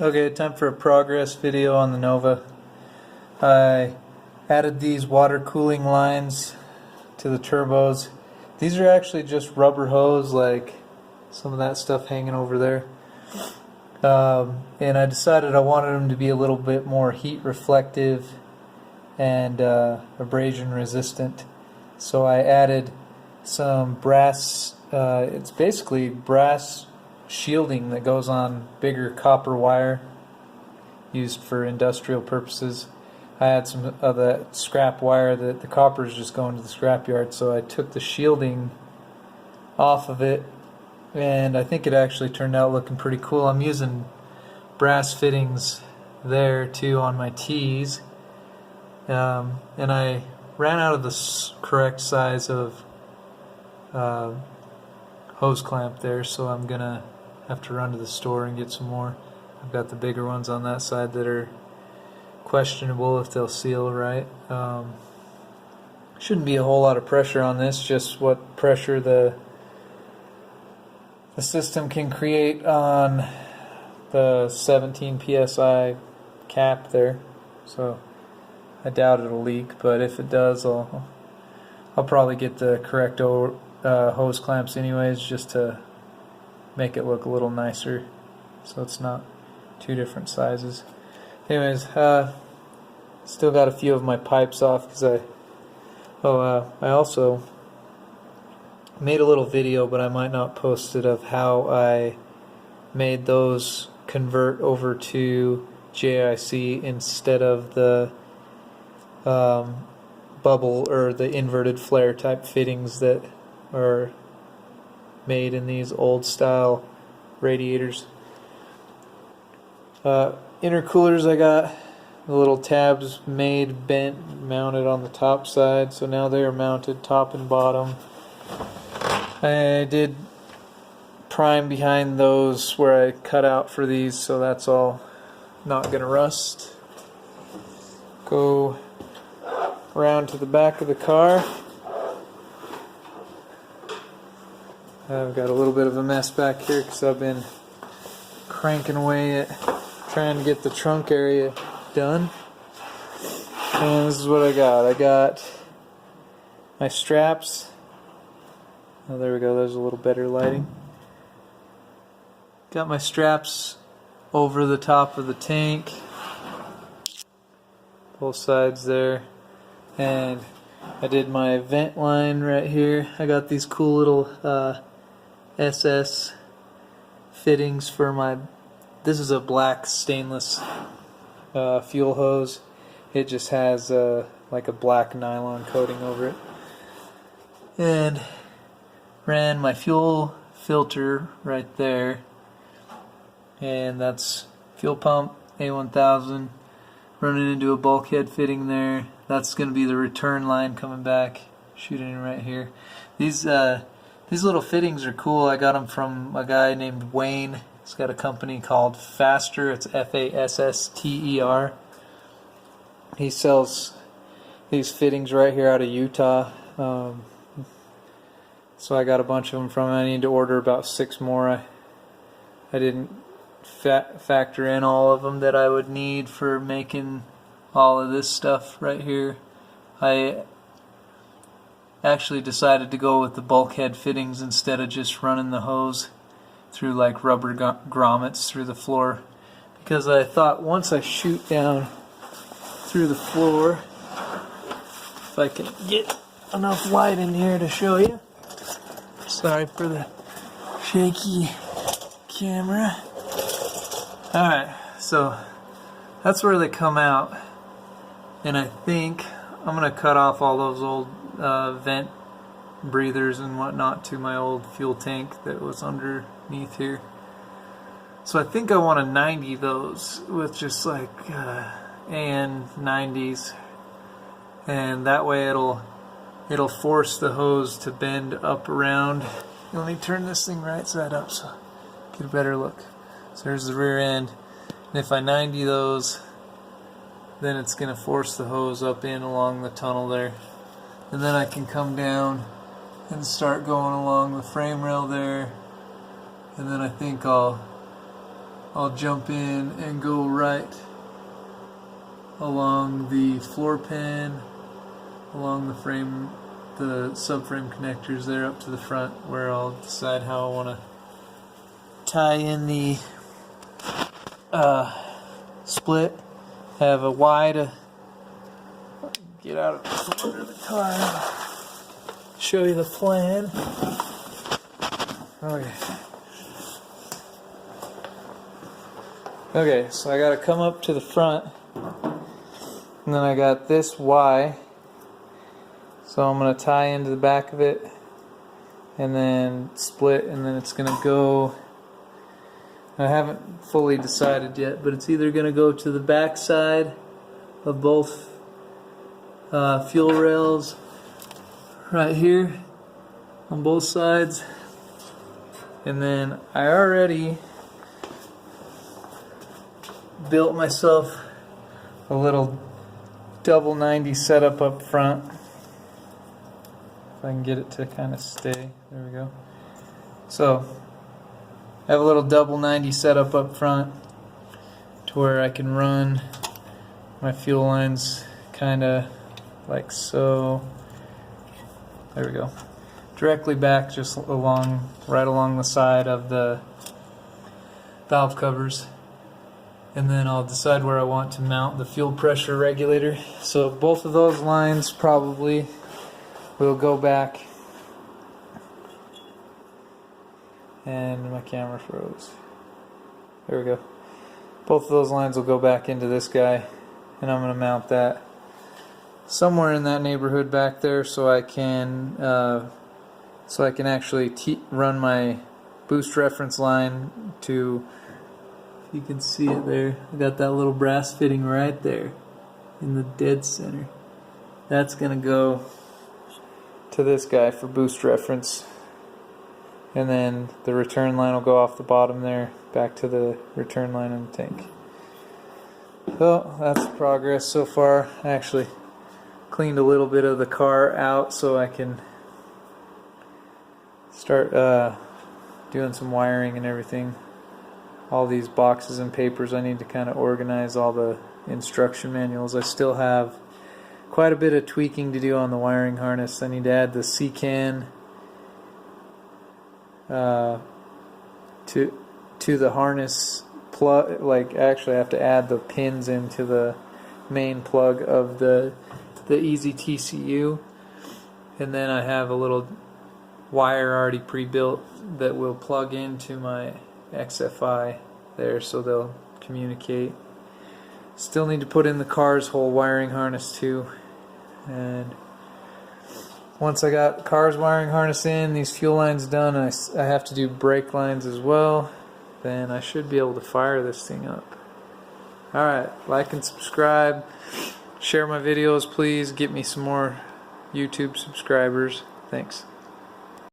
Okay, time for a progress video on the Nova. I added these water cooling lines to the turbos. These are actually just rubber hose, like some of that stuff hanging over there. And I decided I wanted them to be a little bit more heat reflective and abrasion resistant. So I added some brass, it's basically brass shielding that goes on bigger copper wire used for industrial purposes. I had some of that scrap wire that the copper is just going to the scrap yard, so I took the shielding off of it, and I think it actually turned out looking pretty cool. I'm using brass fittings there too on my T's, and I ran out of the correct size of hose clamp there, so I'm gonna have to run to the store and get some more. I've got the bigger ones on that side that are questionable if they'll seal right. Shouldn't be a whole lot of pressure on this, just what pressure the system can create on the 17 psi cap there. So I doubt it'll leak, but if it does, I'll probably get the correct hose clamps anyways, just to make it look a little nicer, so it's not two different sizes. Anyways, still got a few of my pipes off because I also made a little video, but I might not post it, of how I made those convert over to JIC instead of the bubble or the inverted flare type fittings that are made in these old style radiators. Intercoolers, I got the little tabs made, bent, mounted on the top side, so now they are mounted top and bottom. I did prime behind those where I cut out for these, so that's all not gonna rust. Go around to the back of the car. I've got a little bit of a mess back here because I've been cranking away at trying to get the trunk area done. And this is what I got. I got my straps. Oh, there we go. There's a little better lighting. Got my straps over the top of the tank, both sides there, and I did my vent line right here. I got these cool little SS fittings for my, this is a black stainless fuel hose. It just has like a black nylon coating over it. And ran my fuel filter right there, and that's fuel pump A1000 running into a bulkhead fitting there. That's going to be the return line coming back, shooting in right here. These little fittings are cool. I got them from a guy named Wayne. He's got a company called Faster. It's Fasster. He sells these fittings right here out of Utah. So I got a bunch of them from him. I need to order about 6 more. I didn't factor in all of them that I would need for making all of this stuff right here. I actually decided to go with the bulkhead fittings instead of just running the hose through like rubber grommets through the floor, because I thought once I shoot down through the floor, if I can get enough light in here to show you. Sorry for the shaky camera. Alright, so that's where they come out, and I think I'm going to cut off all those old vent breathers and whatnot to my old fuel tank that was underneath here. So I think I want to 90 those with just like AN 90s, and that way it'll force the hose to bend up around. Let me turn this thing right side up so get a better look. So there's the rear end, and if I 90 those, then it's going to force the hose up in along the tunnel there, and then I can come down and start going along the frame rail there, and then I think I'll I'll jump in and go right along the floor pan, along the frame, the subframe connectors there up to the front, where I'll decide how I want to tie in the split. Have a Y to get out of the corner of the car. Show you the plan. Okay, so I gotta come up to the front, and then I got this Y, so I'm gonna tie into the back of it and then split, and then it's gonna go, I haven't fully decided yet, but it's either gonna go to the back side of both fuel rails right here on both sides, and then I already built myself a little double 90 setup up front. If I can get it to kind of stay, there we go. So I have a little double 90 setup up front to where I can run my fuel lines kind of like so. There we go. Directly back, just along, right along the side of the valve covers. And then I'll decide where I want to mount the fuel pressure regulator. So both of those lines probably will go back. And my camera froze. There we go. Both of those lines will go back into this guy, and I'm going to mount that somewhere in that neighborhood back there, so I can actually run my boost reference line to. You can see it there. I got that little brass fitting right there in the dead center. That's gonna go to this guy for boost reference, and then the return line will go off the bottom there back to the return line in the tank. So that's progress so far. I actually cleaned a little bit of the car out so I can start doing some wiring and everything. All these boxes and papers, I need to kind of organize all the instruction manuals. I still have quite a bit of tweaking to do on the wiring harness. I need to add the C-can to the harness plug. Like, actually I have to add the pins into the main plug of the easy TCU, and then I have a little wire already pre-built that will plug into my XFI there, so they'll communicate. Still need to put in the car's whole wiring harness too, and once I got the car's wiring harness in, these fuel lines done, I have to do brake lines as well, then I should be able to fire this thing up. Alright, like and subscribe, share my videos please, get me some more YouTube subscribers. Thanks.